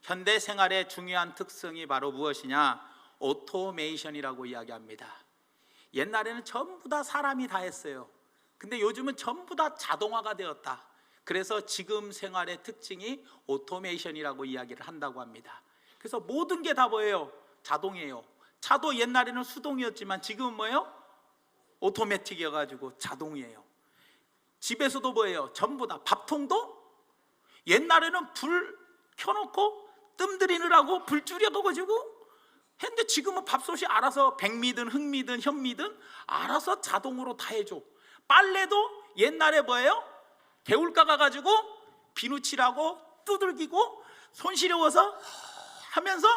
현대 생활의 중요한 특성이 바로 무엇이냐? 오토메이션이라고 이야기합니다. 옛날에는 전부 다 사람이 다 했어요. 근데 요즘은 전부 다 자동화가 되었다. 그래서 지금 생활의 특징이 오토메이션이라고 이야기를 한다고 합니다. 그래서 모든 게 다 뭐예요? 자동이에요. 차도 옛날에는 수동이었지만 지금은 뭐예요? 오토매틱이어가지고 자동이에요. 집에서도 뭐예요? 전부 다. 밥통도 옛날에는 불 켜놓고 뜸 들이느라고 불 줄여가지고 했는데 지금은 밥솥이 알아서 백미든 흑미든 현미든 알아서 자동으로 다 해줘. 빨래도 옛날에 뭐예요? 개울가 가가지고 비누칠하고 두들기고 손 시려워서 하면서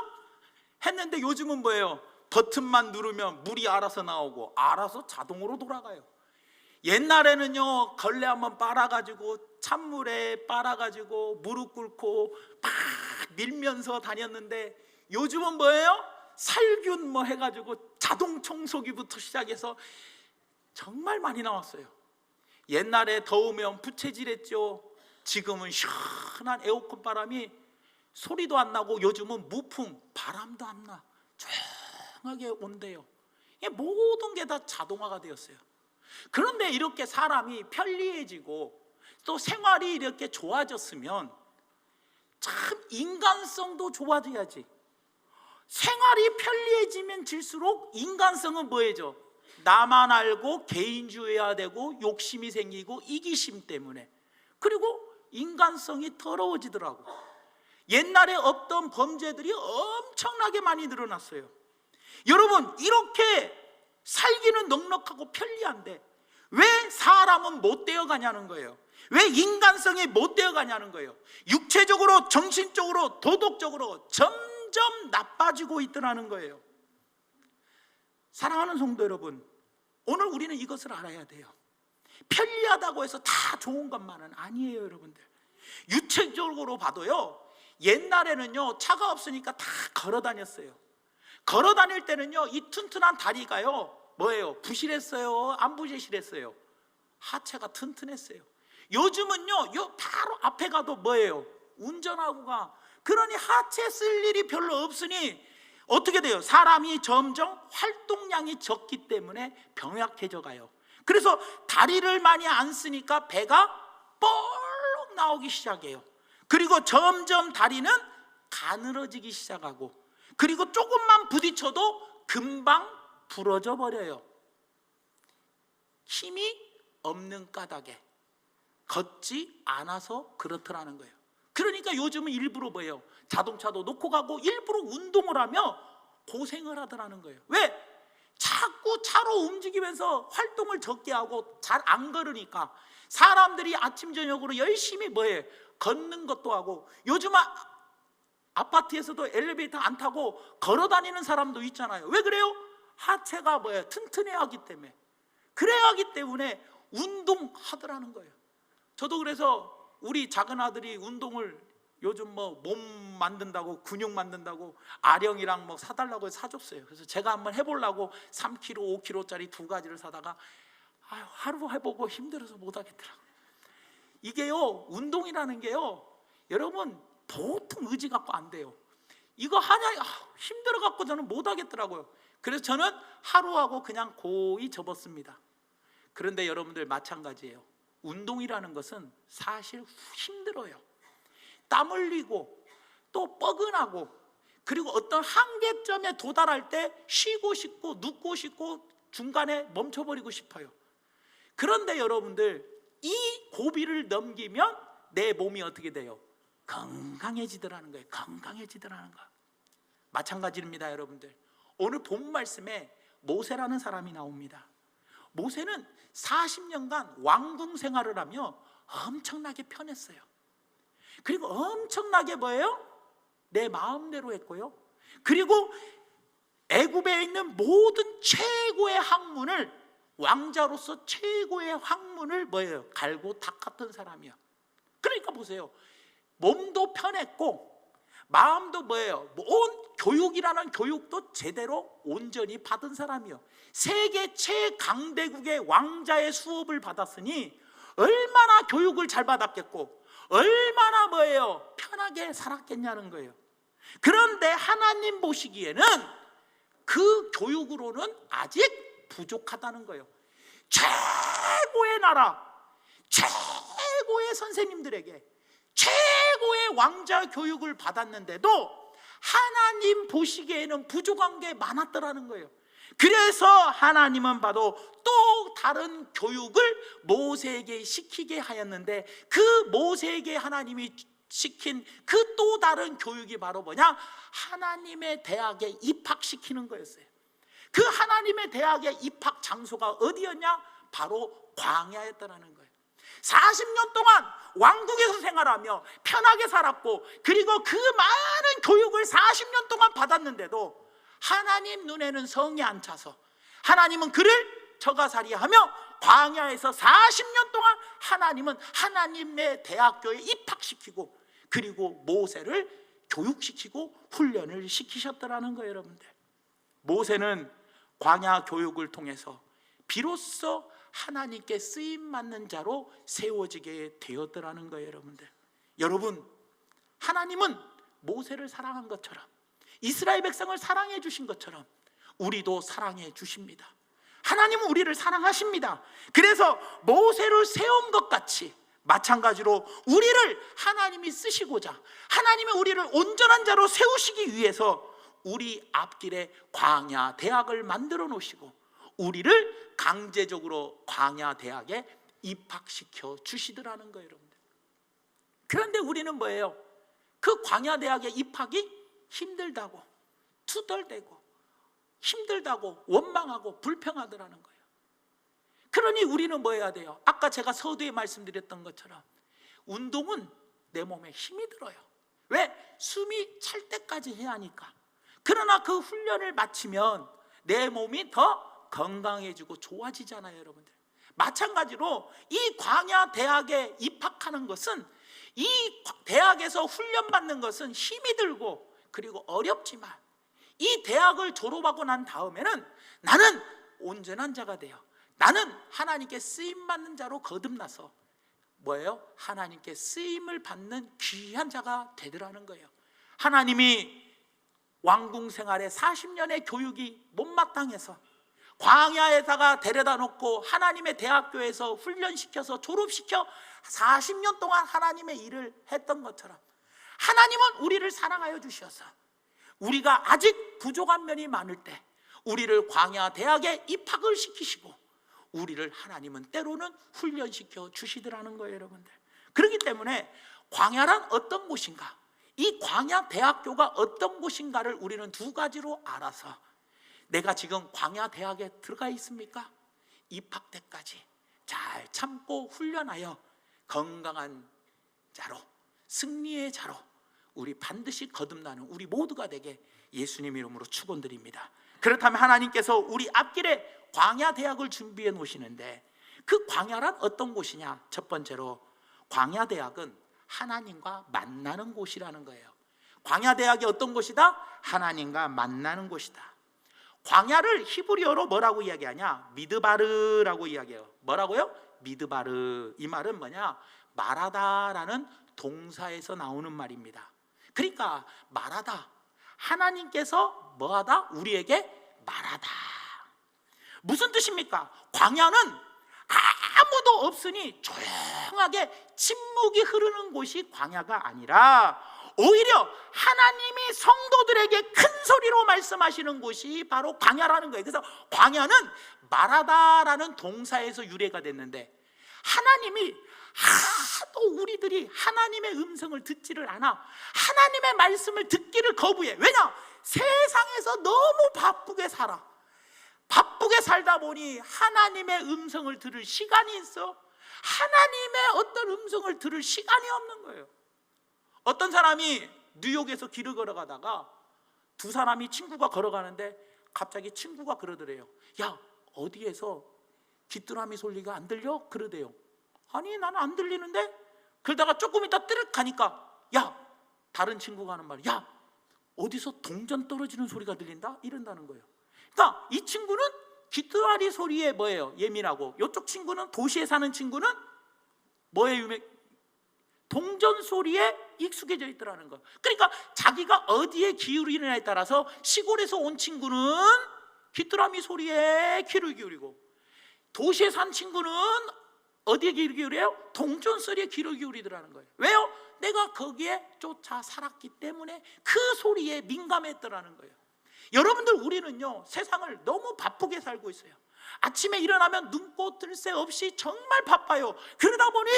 했는데 요즘은 뭐예요? 버튼만 누르면 물이 알아서 나오고 알아서 자동으로 돌아가요. 옛날에는요, 걸레 한번 빨아가지고 찬물에 빨아가지고 무릎 꿇고 막 밀면서 다녔는데 요즘은 뭐예요? 살균 뭐 해가지고 자동 청소기부터 시작해서 정말 많이 나왔어요. 옛날에 더우면 부채질했죠. 지금은 시원한 에어컨 바람이 소리도 안 나고 요즘은 무풍 바람도 안 나. 조용하게 온대요. 모든 게 다 자동화가 되었어요. 그런데 이렇게 사람이 편리해지고 또 생활이 이렇게 좋아졌으면 참 인간성도 좋아져야지. 생활이 편리해지면 질수록 인간성은 뭐해져? 나만 알고 개인주의해야 되고 욕심이 생기고 이기심 때문에, 그리고 인간성이 더러워지더라고. 옛날에 없던 범죄들이 엄청나게 많이 늘어났어요. 여러분, 이렇게 살기는 넉넉하고 편리한데 왜 사람은 못 되어가냐는 거예요. 왜 인간성이 못 되어가냐는 거예요. 육체적으로, 정신적으로, 도덕적으로 점점 나빠지고 있더라는 거예요. 사랑하는 성도 여러분, 오늘 우리는 이것을 알아야 돼요. 편리하다고 해서 다 좋은 것만은 아니에요. 여러분들, 유체적으로 봐도요, 옛날에는요 차가 없으니까 다 걸어 다녔어요. 걸어 다닐 때는요 이 튼튼한 다리가요 뭐예요? 부실했어요? 안 부실했어요? 하체가 튼튼했어요. 요즘은요 요 바로 앞에 가도 뭐예요? 운전하고 가. 그러니 하체 쓸 일이 별로 없으니 어떻게 돼요? 사람이 점점 활동량이 적기 때문에 병약해져 가요. 그래서 다리를 많이 안 쓰니까 배가 뻘록 나오기 시작해요. 그리고 점점 다리는 가늘어지기 시작하고, 그리고 조금만 부딪혀도 금방 부러져 버려요. 힘이 없는 까닭에 걷지 않아서 그렇더라는 거예요. 그러니까 요즘은 일부러 뭐예요? 자동차도 놓고 가고 일부러 운동을 하며 고생을 하더라는 거예요. 왜? 자꾸 차로 움직이면서 활동을 적게 하고 잘 안 걸으니까 사람들이 아침 저녁으로 열심히 뭐예요? 걷는 것도 하고, 요즘은 아파트에서도 엘리베이터 안 타고 걸어 다니는 사람도 있잖아요. 왜 그래요? 하체가 뭐예요? 튼튼해야 하기 때문에. 그래야 하기 때문에 운동하더라는 거예요. 저도 그래서 우리 작은 아들이 운동을 요즘 뭐 몸 만든다고, 근육 만든다고 아령이랑 뭐 사달라고 해서 사줬어요. 그래서 제가 한번 해보려고 3kg, 5kg짜리 두 가지를 사다가 하루 해보고 힘들어서 못 하겠더라고요. 이게요, 운동이라는 게요, 여러분 보통 의지 갖고 안 돼요. 이거 하냐 힘들어 갖고 저는 못 하겠더라고요. 그래서 저는 하루하고 그냥 고이 접었습니다. 그런데 여러분들 마찬가지예요. 운동이라는 것은 사실 힘들어요. 땀 흘리고 또 뻐근하고, 그리고 어떤 한계점에 도달할 때 쉬고 싶고 눕고 싶고 중간에 멈춰버리고 싶어요. 그런데 여러분들, 이 고비를 넘기면 내 몸이 어떻게 돼요? 건강해지더라는 거예요. 건강해지더라는 거. 마찬가지입니다. 여러분들, 오늘 본 말씀에 모세라는 사람이 나옵니다. 모세는 40년간 왕궁 생활을 하며 엄청나게 편했어요. 그리고 엄청나게 뭐예요? 내 마음대로 했고요. 그리고 애굽에 있는 모든 최고의 학문을, 왕자로서 최고의 학문을 뭐예요? 갈고 닦았던 사람이야. 그러니까 보세요, 몸도 편했고 마음도 뭐예요? 온 교육이라는 교육도 제대로 온전히 받은 사람이요. 세계 최강대국의 왕자의 수업을 받았으니 얼마나 교육을 잘 받았겠고 얼마나 뭐예요? 편하게 살았겠냐는 거예요. 그런데 하나님 보시기에는 그 교육으로는 아직 부족하다는 거예요. 최고의 나라, 최고의 선생님들에게 최고의 왕자 교육을 받았는데도 하나님 보시기에는 부족한 게 많았더라는 거예요. 그래서 하나님은 봐도 또 다른 교육을 모세에게 시키게 하였는데, 그 모세에게 하나님이 시킨 그 또 다른 교육이 바로 뭐냐? 하나님의 대학에 입학시키는 거였어요. 그 하나님의 대학의 입학 장소가 어디였냐? 바로 광야였다는 거예요. 40년 동안 왕국에서 생활하며 편하게 살았고, 그리고 그 많은 교육을 40년 동안 받았는데도 하나님 눈에는 성이 안 차서 하나님은 그를 처가살이하며 광야에서 40년 동안 하나님은 하나님의 대학교에 입학시키고, 그리고 모세를 교육시키고 훈련을 시키셨더라는 거예요. 여러분들, 모세는 광야 교육을 통해서 비로소 하나님께 쓰임받는 자로 세워지게 되었더라는 거예요. 여러분, 하나님은 모세를 사랑한 것처럼, 이스라엘 백성을 사랑해 주신 것처럼 우리도 사랑해 주십니다. 하나님은 우리를 사랑하십니다. 그래서 모세를 세운 것 같이 마찬가지로 우리를 하나님이 쓰시고자, 하나님이 우리를 온전한 자로 세우시기 위해서 우리 앞길에 광야 대학을 만들어 놓으시고 우리를 강제적으로 광야 대학에 입학시켜 주시더라는 거예요. 여러분들, 그런데 우리는 뭐예요? 그 광야 대학에 입학이 힘들다고, 투덜대고 힘들다고 원망하고 불평하더라는 거예요. 그러니 우리는 뭐 해야 돼요? 아까 제가 서두에 말씀드렸던 것처럼 운동은 내 몸에 힘이 들어요. 왜? 숨이 찰 때까지 해야 하니까. 그러나 그 훈련을 마치면 내 몸이 더 건강해지고 좋아지잖아요. 여러분들, 마찬가지로 이 광야 대학에 입학하는 것은, 이 대학에서 훈련받는 것은 힘이 들고 그리고 어렵지만, 이 대학을 졸업하고 난 다음에는 나는 온전한 자가 되어, 나는 하나님께 쓰임받는 자로 거듭나서 뭐예요? 하나님께 쓰임을 받는 귀한 자가 되더라는 거예요. 하나님이 왕궁 생활에 40년의 교육이 못마땅해서 광야에다가 데려다 놓고 하나님의 대학교에서 훈련시켜서 졸업시켜 40년 동안 하나님의 일을 했던 것처럼, 하나님은 우리를 사랑하여 주셔서 우리가 아직 부족한 면이 많을 때 우리를 광야 대학에 입학을 시키시고 우리를 하나님은 때로는 훈련시켜 주시더라는 거예요. 여러분들, 그렇기 때문에 광야란 어떤 곳인가, 이 광야 대학교가 어떤 곳인가를 우리는 두 가지로 알아서, 내가 지금 광야 대학에 들어가 있습니까? 입학 때까지 잘 참고 훈련하여 건강한 자로, 승리의 자로 우리 반드시 거듭나는 우리 모두가 되게 예수님 이름으로 축원드립니다. 그렇다면 하나님께서 우리 앞길에 광야 대학을 준비해 놓으시는데, 그 광야란 어떤 곳이냐? 첫 번째로 광야 대학은 하나님과 만나는 곳이라는 거예요. 광야 대학이 어떤 곳이다? 하나님과 만나는 곳이다. 광야를 히브리어로 뭐라고 이야기하냐? 미드바르라고 이야기해요. 뭐라고요? 미드바르. 이 말은 뭐냐? 말하다라는 동사에서 나오는 말입니다. 그러니까 말하다, 하나님께서 뭐하다? 우리에게 말하다. 무슨 뜻입니까? 광야는 아무도 없으니 조용하게 침묵이 흐르는 곳이 광야가 아니라, 오히려 하나님이 성도들에게 큰 소리로 말씀하시는 곳이 바로 광야라는 거예요. 그래서 광야는 말하다라는 동사에서 유래가 됐는데, 하나님이 하도 우리들이 하나님의 음성을 듣지를 않아 하나님의 말씀을 듣기를 거부해. 왜냐? 세상에서 너무 바쁘게 살아. 바쁘게 살다 보니 하나님의 음성을 들을 시간이 있어? 하나님의 어떤 음성을 들을 시간이 없는 거예요. 어떤 사람이 뉴욕에서 길을 걸어가다가 두 사람이, 친구가 걸어가는데 갑자기 친구가 그러더래요. 야, 어디에서 귀뚜라미 소리가 안 들려? 그러대요. 아니, 나는 안 들리는데? 그러다가 조금 있다 뜨륵 가니까, 야, 다른 친구가 하는 말이야, 야, 어디서 동전 떨어지는 소리가 들린다? 이런다는 거예요. 그러니까 이 친구는 귀뚜라미 소리에 뭐예요? 예민하고, 이쪽 친구는, 도시에 사는 친구는 뭐에 동전 소리에 익숙해져 있더라는 거. 그러니까 자기가 어디에 기울이느냐에 따라서 시골에서 온 친구는 귀뚜라미 소리에 귀를 기울이고, 도시에 산 친구는 어디에 귀를 기울여요? 동전 소리에 귀를 기울이더라는 거예요. 왜요? 내가 거기에 쫓아 살았기 때문에 그 소리에 민감했더라는 거예요. 여러분들, 우리는요 세상을 너무 바쁘게 살고 있어요. 아침에 일어나면 눈꽃 뜰 새 없이 정말 바빠요. 그러다 보니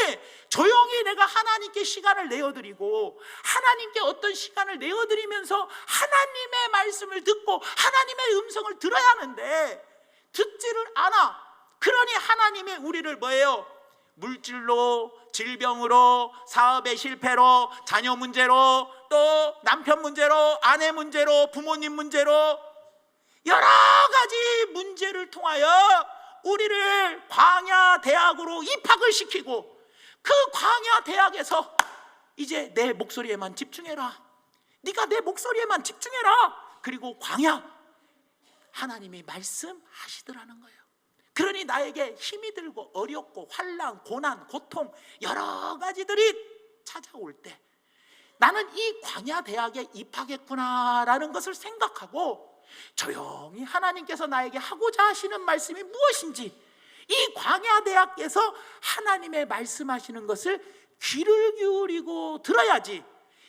조용히 내가 하나님께 시간을 내어드리고, 하나님께 어떤 시간을 내어드리면서 하나님의 말씀을 듣고 하나님의 음성을 들어야 하는데 듣지를 않아. 그러니 하나님이 우리를 뭐예요? 물질로, 질병으로, 사업의 실패로, 자녀 문제로, 또 남편 문제로, 아내 문제로, 부모님 문제로, 여러 가지 문제를 통하여 우리를 광야 대학으로 입학을 시키고, 그 광야 대학에서 이제 내 목소리에만 집중해라, 네가 내 목소리에만 집중해라, 그리고 광야, 하나님이 말씀하시더라는 거예요. 그러니 나에게 힘이 들고 어렵고 환난, 고난, 고통 여러 가지들이 찾아올 때 나는 이 광야 대학에 입학했구나라는 것을 생각하고 조용히 하나님께서 나에게 하고자 하시는 말씀이 무엇인지, 이 광야 대학에서 하나님의 말씀하시는 것을 귀를 기울이고 들어야지,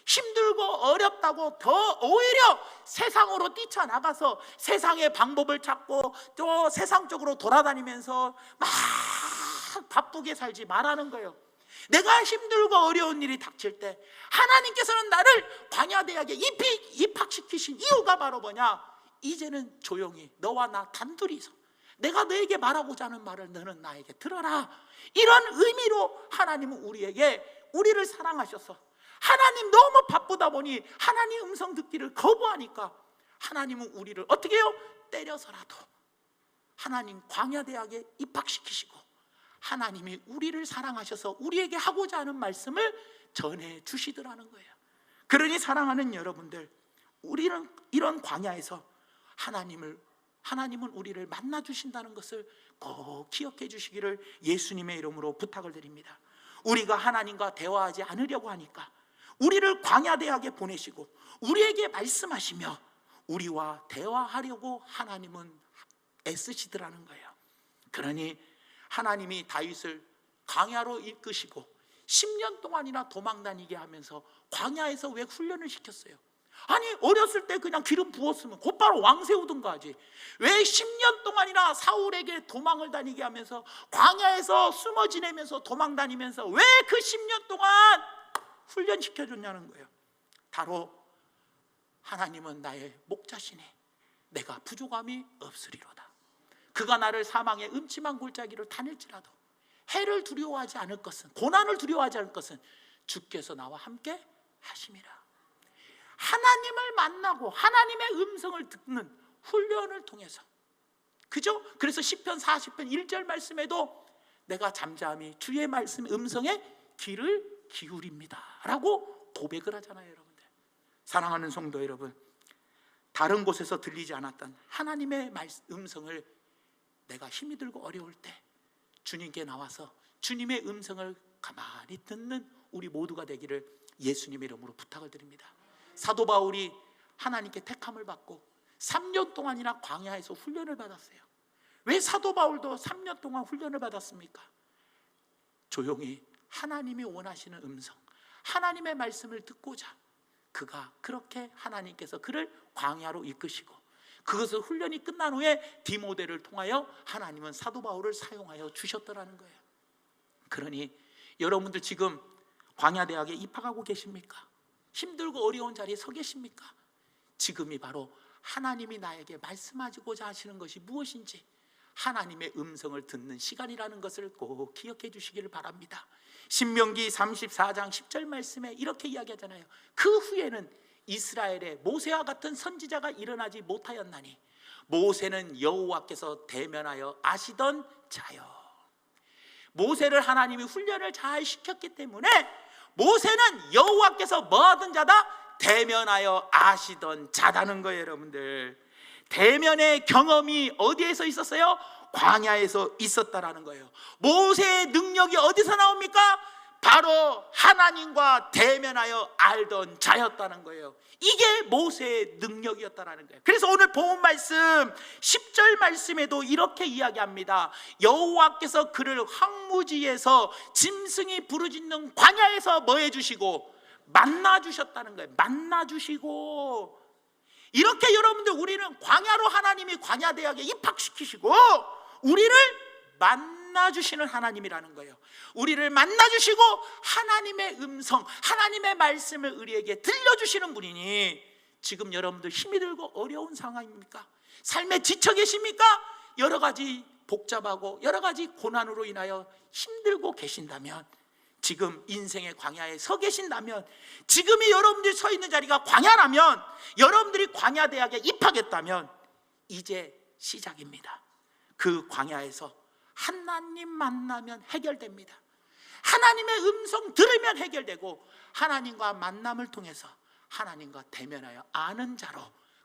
힘들고 어렵다고 더 오히려 세상으로 뛰쳐나가서 세상의 방법을 찾고 또 세상적으로 돌아다니면서 막 바쁘게 살지 말라는 거예요. 내가 힘들고 어려운 일이 닥칠 때 하나님께서는 나를 광야대학에 입학시키신 이유가 바로 뭐냐? 이제는 조용히 너와 나 단둘이서 내가 너에게 말하고자 하는 말을 너는 나에게 들어라, 이런 의미로 하나님은 우리를 사랑하셔서, 하나님 너무 바쁘다 보니 하나님 음성 듣기를 거부하니까 하나님은 우리를 어떻게 해요? 때려서라도 하나님 광야대학에 입학시키시고, 하나님이 우리를 사랑하셔서 우리에게 하고자 하는 말씀을 전해주시더라는 거예요. 그러니 사랑하는 여러분들, 우리는 이런 광야에서 하나님은 우리를 만나주신다는 것을 꼭 기억해 주시기를 예수님의 이름으로 부탁을 드립니다. 우리가 하나님과 대화하지 않으려고 하니까 우리를 광야대학에 보내시고 우리에게 말씀하시며 우리와 대화하려고 하나님은 애쓰시더라는 거예요. 그러니 하나님이 다윗을 광야로 이끄시고 10년 동안이나 도망 다니게 하면서 광야에서 왜 훈련을 시켰어요? 아니, 어렸을 때 그냥 기름 부었으면 곧바로 왕 세우든가 하지, 왜 10년 동안이나 사울에게 도망을 다니게 하면서 광야에서 숨어 지내면서 도망 다니면서 왜 그 10년 동안 훈련시켜줬냐는 거예요. 바로 하나님은 나의 목자시니 내가 부족함이 없으리로다. 그가 나를 사망의 음침한 골짜기를 다닐지라도 해를 두려워하지 않을 것은, 고난을 두려워하지 않을 것은 주께서 나와 함께 하심이라. 하나님을 만나고 하나님의 음성을 듣는 훈련을 통해서, 그죠? 그래서 시편 40편 1절 말씀에도 내가 잠잠히 주의 말씀 음성에 귀를 기울입니다 라고 고백을 하잖아요. 여러분들, 사랑하는 성도 여러분, 다른 곳에서 들리지 않았던 하나님의 음성을 내가 힘이 들고 어려울 때 주님께 나와서 주님의 음성을 가만히 듣는 우리 모두가 되기를 예수님의 이름으로 부탁을 드립니다. 사도 바울이 하나님께 택함을 받고 3년 동안이나 광야에서 훈련을 받았어요. 왜 사도 바울도 3년 동안 훈련을 받았습니까? 조용히 하나님이 원하시는 음성, 하나님의 말씀을 듣고자 그가 그렇게 하나님께서 그를 광야로 이끄시고, 그것을 훈련이 끝난 후에 디모데를 통하여 하나님은 사도 바울을 사용하여 주셨더라는 거예요. 그러니 여러분들 지금 광야대학에 입학하고 계십니까? 힘들고 어려운 자리에 서 계십니까? 지금이 바로 하나님이 나에게 말씀하시고자 하시는 것이 무엇인지 하나님의 음성을 듣는 시간이라는 것을 꼭 기억해 주시기를 바랍니다. 신명기 34장 10절 말씀에 이렇게 이야기하잖아요. 그 후에는 이스라엘에 모세와 같은 선지자가 일어나지 못하였나니 모세는 여호와께서 대면하여 아시던 자요. 모세를 하나님이 훈련을 잘 시켰기 때문에 모세는 여호와께서 뭐하던 자다? 대면하여 아시던 자다는 거예요. 여러분들, 대면의 경험이 어디에서 있었어요? 광야에서 있었다라는 거예요. 모세의 능력이 어디서 나옵니까? 바로 하나님과 대면하여 알던 자였다는 거예요. 이게 모세의 능력이었다는 거예요. 그래서 오늘 본문 말씀 10절 말씀에도 이렇게 이야기합니다. 여호와께서 그를 황무지에서 짐승이 부르짖는 광야에서 뭐 해주시고? 만나주셨다는 거예요. 만나주시고. 이렇게 여러분들, 우리는 광야로 하나님이 광야대학에 입학시키시고 우리를 만나주시는 하나님이라는 거예요. 우리를 만나주시고 하나님의 음성, 하나님의 말씀을 우리에게 들려주시는 분이니, 지금 여러분들 힘이 들고 어려운 상황입니까? 삶에 지쳐 계십니까? 여러 가지 복잡하고 여러 가지 고난으로 인하여 힘들고 계신다면, 지금 인생의 광야에 서 계신다면, 지금이 여러분들이 서 있는 자리가 광야라면, 여러분들이 광야대학에 입학했다면 이제 시작입니다. 그 광야에서 하나님 만나면 해결됩니다. 하나님의 음성 들으면 해결되고, 하나님과 만남을 통해서 하나님과 대면하여 아는 자로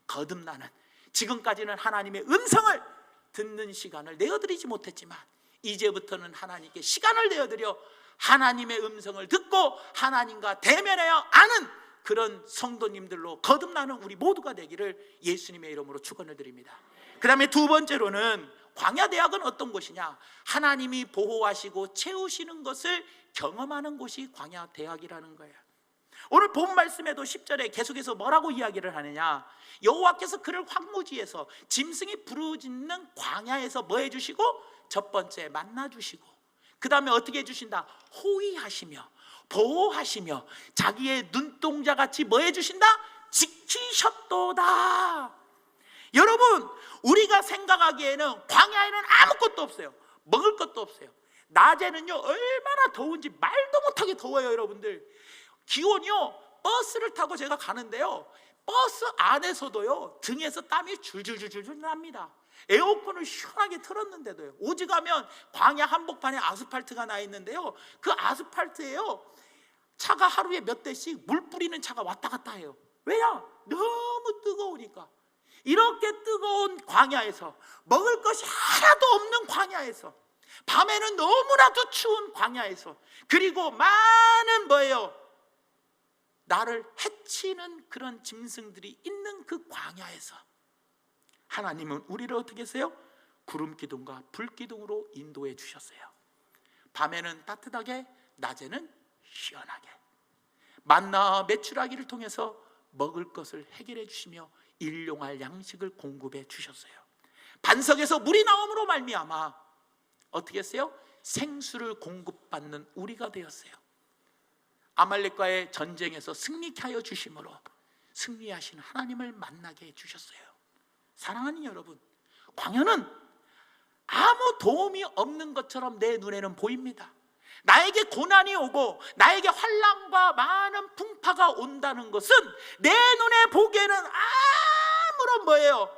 거듭나는, 지금까지는 하나님의 음성을 듣는 시간을 내어드리지 못했지만 이제부터는 하나님께 시간을 내어드려 하나님의 음성을 듣고 하나님과 대면하여 아는 그런 성도님들로 거듭나는 우리 모두가 되기를 예수님의 이름으로 축원을 드립니다. 그 다음에 두 번째로는, 광야대학은 어떤 곳이냐? 하나님이 보호하시고 채우시는 것을 경험하는 곳이 광야대학이라는 거예요. 오늘 본 말씀에도 10절에 계속해서 뭐라고 이야기를 하느냐? 여호와께서 그를 황무지에서 짐승이 부르짖는 광야에서 뭐 해주시고? 첫 번째 만나주시고, 그 다음에 어떻게 해주신다? 호위하시며 보호하시며 자기의 눈동자같이 뭐 해주신다? 지키셨도다. 여러분, 우리가 생각하기에는 광야에는 아무것도 없어요. 먹을 것도 없어요. 낮에는요 얼마나 더운지 말도 못하게 더워요. 여러분들, 기온이요, 버스를 타고 제가 가는데요, 버스 안에서도요 등에서 땀이 줄줄줄줄 납니다. 에어컨을 시원하게 틀었는데도요. 오직하면 광야 한복판에 아스팔트가 나 있는데요, 그 아스팔트에요 차가 하루에 몇 대씩 물 뿌리는 차가 왔다 갔다 해요. 왜냐? 너무 뜨거우니까. 이렇게 뜨거운 광야에서, 먹을 것이 하나도 없는 광야에서, 밤에는 너무나도 추운 광야에서, 그리고 많은 뭐예요? 나를 해치는 그런 짐승들이 있는 그 광야에서 하나님은 우리를 어떻게 했어요? 구름 기둥과 불 기둥으로 인도해 주셨어요. 밤에는 따뜻하게, 낮에는 시원하게 만나 메추라기를 통해서 먹을 것을 해결해 주시며 일용할 양식을 공급해 주셨어요. 반석에서 물이 나옴으로 말미암아 어떻게 했어요? 생수를 공급받는 우리가 되었어요. 아말렉과의 전쟁에서 승리케 하여 주심으로 승리하신 하나님을 만나게 해주셨어요. 사랑하는 여러분, 광야는 아무 도움이 없는 것처럼 내 눈에는 보입니다. 나에게 고난이 오고 나에게 환난과 많은 풍파가 온다는 것은 내 눈에 보기에는 아무런 뭐예요?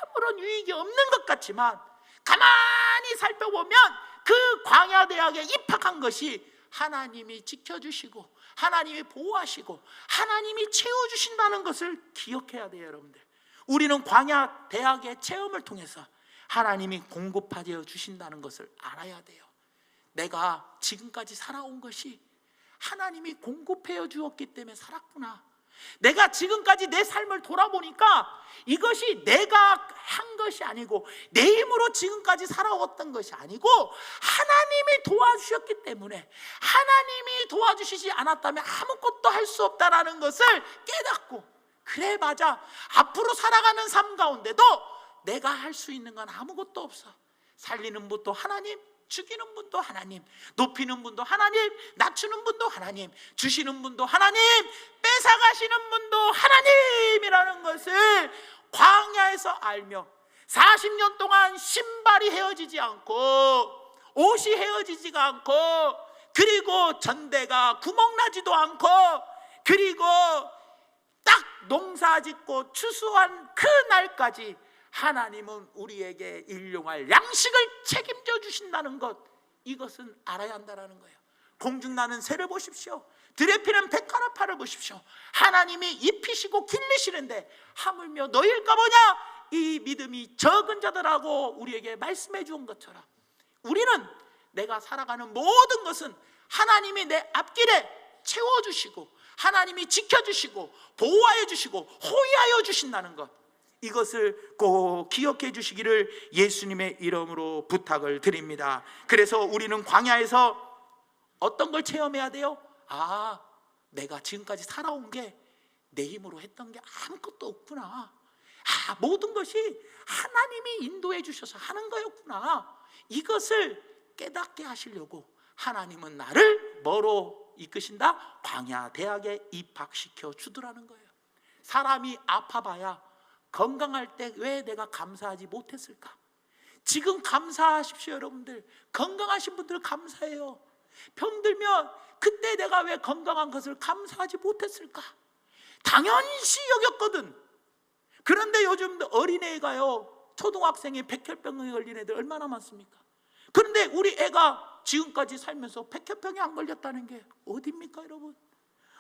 아무런 유익이 없는 것 같지만, 가만히 살펴보면 그 광야대학에 입학한 것이 하나님이 지켜주시고 하나님이 보호하시고 하나님이 채워주신다는 것을 기억해야 돼요. 여러분들, 우리는 광야대학의 체험을 통해서 하나님이 공급하여 주신다는 것을 알아야 돼요. 내가 지금까지 살아온 것이 하나님이 공급해 주었기 때문에 살았구나. 내가 지금까지 내 삶을 돌아보니까 이것이 내가 한 것이 아니고, 내 힘으로 지금까지 살아왔던 것이 아니고 하나님이 도와주셨기 때문에, 하나님이 도와주시지 않았다면 아무것도 할 수 없다라는 것을 깨닫고, 그래 맞아, 앞으로 살아가는 삶 가운데도 내가 할 수 있는 건 아무것도 없어. 살리는 분도 하나님, 죽이는 분도 하나님, 높이는 분도 하나님, 낮추는 분도 하나님, 주시는 분도 하나님, 뺏어가시는 분도 하나님이라는 것을 광야에서 알며 40년 동안 신발이 헤어지지 않고 옷이 헤어지지가 않고, 그리고 전대가 구멍나지도 않고, 그리고 딱 농사짓고 추수한 그 날까지 하나님은 우리에게 일용할 양식을 책임져 주신다는 것, 이것은 알아야 한다는 거예요. 공중나는 새를 보십시오. 들에 피는 백합화를 보십시오. 하나님이 입히시고 길리시는데 하물며 너희일까 보냐? 이 믿음이 적은 자들하고 우리에게 말씀해 주은 것처럼, 우리는 내가 살아가는 모든 것은 하나님이 내 앞길에 채워주시고 하나님이 지켜주시고 보호하여 주시고 호위하여 주신다는 것, 이것을 꼭 기억해 주시기를 예수님의 이름으로 부탁을 드립니다. 그래서 우리는 광야에서 어떤 걸 체험해야 돼요? 내가 지금까지 살아온 게 내 힘으로 했던 게 아무것도 없구나. 모든 것이 하나님이 인도해 주셔서 하는 거였구나. 이것을 깨닫게 하시려고 하나님은 나를 뭐로 이끄신다? 광야 대학에 입학시켜 주더라는 거예요. 사람이 아파봐야 건강할 때 왜 내가 감사하지 못했을까? 지금 감사하십시오. 여러분들, 건강하신 분들 감사해요. 병들면 그때 내가 왜 건강한 것을 감사하지 못했을까? 당연시 여겼거든. 그런데 요즘 어린애가요, 초등학생이 백혈병에 걸린 애들 얼마나 많습니까? 그런데 우리 애가 지금까지 살면서 백혈병에 안 걸렸다는 게 어딥니까 여러분?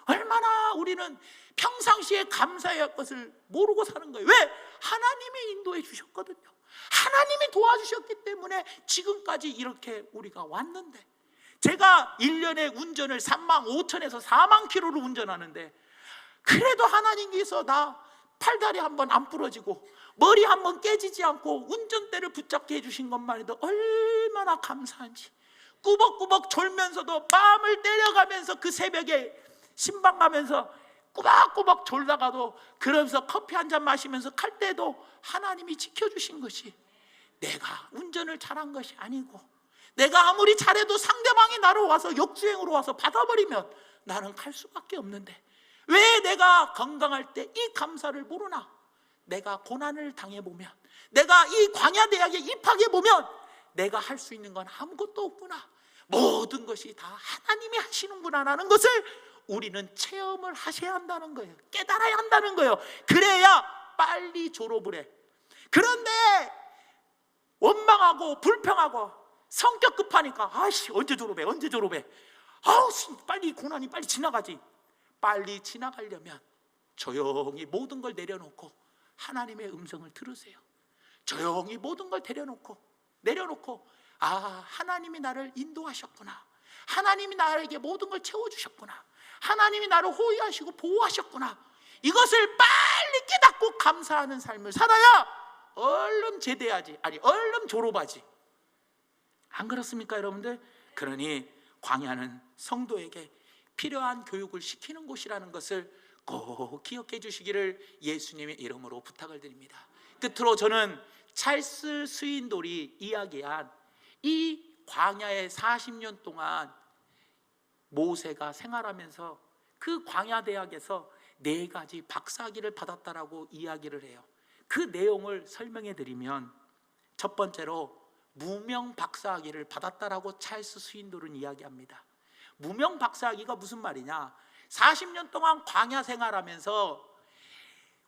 얼마나 우리는 평상시에 감사해야 할 것을 모르고 사는 거예요. 왜? 하나님이 인도해 주셨거든요. 하나님이 도와주셨기 때문에 지금까지 이렇게 우리가 왔는데, 제가 1년에 운전을 35,000에서 4만 킬로를 운전하는데, 그래도 하나님께서 나 팔다리 한번 안 부러지고 머리 한번 깨지지 않고 운전대를 붙잡게 해주신 것만 해도 얼마나 감사한지, 꾸벅꾸벅 졸면서도 마음을 때려가면서 그 새벽에 신방 가면서 꾸벅꾸벅 졸다가도 그러면서 커피 한 잔 마시면서 갈 때도 하나님이 지켜주신 것이, 내가 운전을 잘한 것이 아니고, 내가 아무리 잘해도 상대방이 나를 와서 역주행으로 와서 받아버리면 나는 갈 수밖에 없는데, 왜 내가 건강할 때 이 감사를 모르나? 내가 고난을 당해보면, 내가 이 광야대학에 입학해보면 내가 할 수 있는 건 아무것도 없구나, 모든 것이 다 하나님이 하시는구나 라는 것을 우리는 체험을 하셔야 한다는 거예요. 깨달아야 한다는 거예요. 그래야 빨리 졸업을 해. 그런데 원망하고 불평하고 성격 급하니까 언제 졸업해, 언제 졸업해, 빨리 고난이 빨리 지나가지. 빨리 지나가려면 조용히 모든 걸 내려놓고 하나님의 음성을 들으세요. 조용히 모든 걸 내려놓고 하나님이 나를 인도하셨구나, 하나님이 나에게 모든 걸 채워주셨구나, 하나님이 나를 호위하시고 보호하셨구나, 이것을 빨리 깨닫고 감사하는 삶을 살아야 얼른 제대하지, 얼른 졸업하지. 안 그렇습니까 여러분들? 그러니 광야는 성도에게 필요한 교육을 시키는 곳이라는 것을 꼭 기억해 주시기를 예수님의 이름으로 부탁을 드립니다. 끝으로 저는 찰스 스윈돌이 이야기한 이 광야의 40년 동안 모세가 생활하면서 그 광야 대학에서 4가지 박사학위를 받았다라고 이야기를 해요. 그 내용을 설명해 드리면, 첫 번째로 무명 박사학위를 받았다라고 찰스 스윈돌은 이야기합니다. 무명 박사학위가 무슨 말이냐? 40년 동안 광야 생활하면서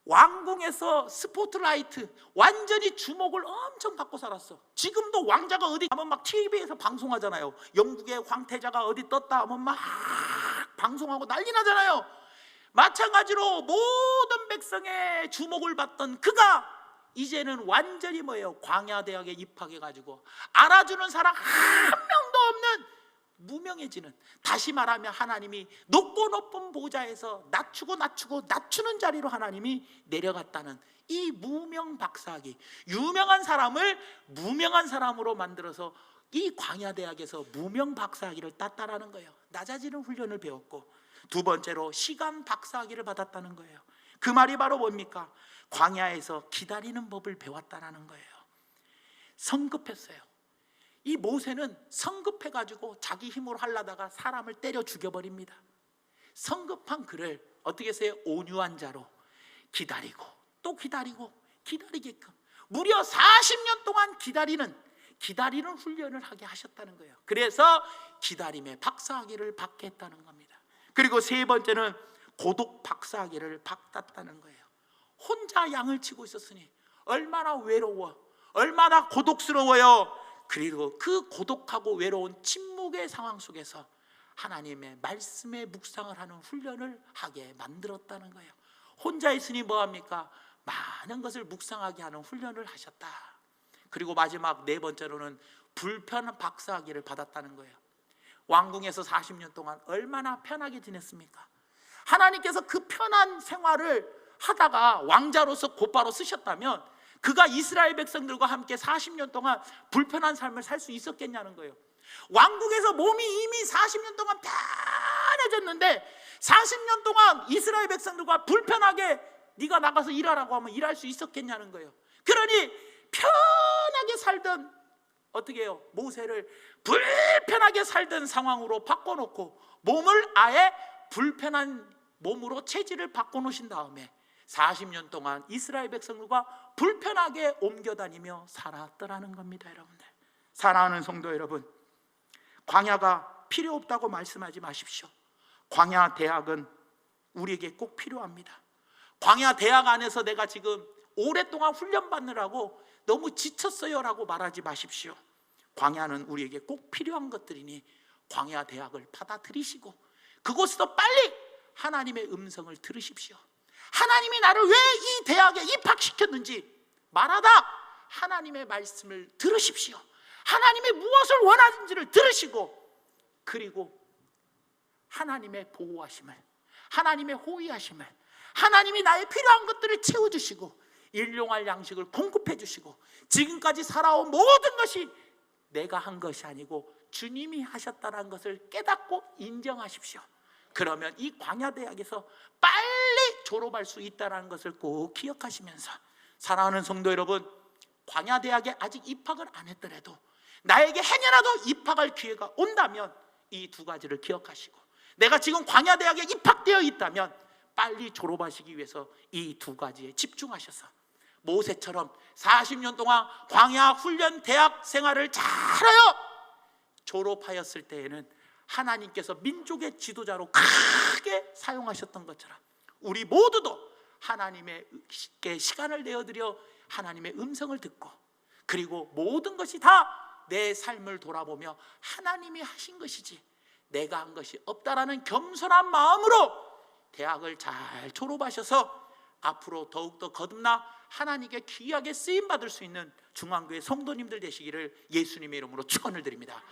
왕궁에서 스포트라이트, 완전히 주목을 엄청 받고 살았어. 지금도 왕자가 어디 가면 막 TV에서 방송하잖아요. 영국의 황태자가 어디 떴다 하면 막 방송하고 난리 나잖아요. 마찬가지로 모든 백성의 주목을 받던 그가 이제는 완전히 광야대학에 입학해가지고 알아주는 사람 한 명도 없는 무명해지는, 다시 말하면 하나님이 높고 높은 보좌에서 낮추는 자리로 하나님이 내려갔다는 이 무명 박사학위, 유명한 사람을 무명한 사람으로 만들어서 이 광야대학에서 무명 박사학위를 땄다라는 거예요. 낮아지는 훈련을 배웠고, 두 번째로 시간 박사학위를 받았다는 거예요. 그 말이 바로 뭡니까? 광야에서 기다리는 법을 배웠다라는 거예요. 성급했어요. 이 모세는 성급해가지고 자기 힘으로 하려다가 사람을 때려 죽여버립니다. 성급한 그를 어떻게 했어요? 온유한 자로 기다리고 또 기다리게끔 무려 40년 동안 기다리는 훈련을 하게 하셨다는 거예요. 그래서 기다림의 박사학위를 받게 했다는 겁니다. 그리고 세 번째는 고독 박사학위를 받았다는 거예요. 혼자 양을 치고 있었으니 얼마나 외로워, 얼마나 고독스러워요. 그리고 그 고독하고 외로운 침묵의 상황 속에서 하나님의 말씀에 묵상을 하는 훈련을 하게 만들었다는 거예요. 혼자 있으니 뭐합니까? 많은 것을 묵상하게 하는 훈련을 하셨다. 그리고 마지막 네 번째로는 불편 박사학위를 받았다는 거예요. 왕궁에서 40년 동안 얼마나 편하게 지냈습니까? 하나님께서 그 편한 생활을 하다가 왕자로서 곧바로 쓰셨다면 그가 이스라엘 백성들과 함께 40년 동안 불편한 삶을 살 수 있었겠냐는 거예요. 왕국에서 몸이 이미 40년 동안 편해졌는데 40년 동안 이스라엘 백성들과 불편하게 네가 나가서 일하라고 하면 일할 수 있었겠냐는 거예요. 그러니 편하게 살던, 어떻게 해요? 모세를 불편하게 살던 상황으로 바꿔놓고 몸을 아예 불편한 몸으로 체질을 바꿔놓으신 다음에 40년 동안 이스라엘 백성들과 불편하게 옮겨다니며 살았더라는 겁니다. 여러분들, 사랑하는 성도 여러분, 광야가 필요 없다고 말씀하지 마십시오. 광야 대학은 우리에게 꼭 필요합니다. 광야 대학 안에서 내가 지금 오랫동안 훈련받느라고 너무 지쳤어요 라고 말하지 마십시오. 광야는 우리에게 꼭 필요한 것들이니 광야 대학을 받아들이시고 그곳에서 빨리 하나님의 음성을 들으십시오. 하나님이 나를 왜 이 대학에 입학시켰는지 말하다 하나님의 말씀을 들으십시오. 하나님이 무엇을 원하는지를 들으시고, 그리고 하나님의 보호하심을, 하나님의 호위하심을, 하나님이 나의 필요한 것들을 채워주시고 일용할 양식을 공급해 주시고, 지금까지 살아온 모든 것이 내가 한 것이 아니고 주님이 하셨다는 것을 깨닫고 인정하십시오. 그러면 이 광야대학에서 빨리 졸업할 수 있다는 것을 꼭 기억하시면서, 사랑하는 성도 여러분, 광야대학에 아직 입학을 안 했더라도 나에게 행여라도 입학할 기회가 온다면 이 두 가지를 기억하시고, 내가 지금 광야대학에 입학되어 있다면 빨리 졸업하시기 위해서 이 두 가지에 집중하셔서 모세처럼 40년 동안 광야 훈련 대학 생활을 잘하여 졸업하였을 때에는 하나님께서 민족의 지도자로 크게 사용하셨던 것처럼 우리 모두도 하나님께 시간을 내어드려 하나님의 음성을 듣고, 그리고 모든 것이 다 내 삶을 돌아보며 하나님이 하신 것이지 내가 한 것이 없다라는 겸손한 마음으로 대학을 잘 졸업하셔서 앞으로 더욱더 거듭나 하나님께 귀하게 쓰임받을 수 있는 중앙교회 성도님들 되시기를 예수님의 이름으로 축원을 드립니다.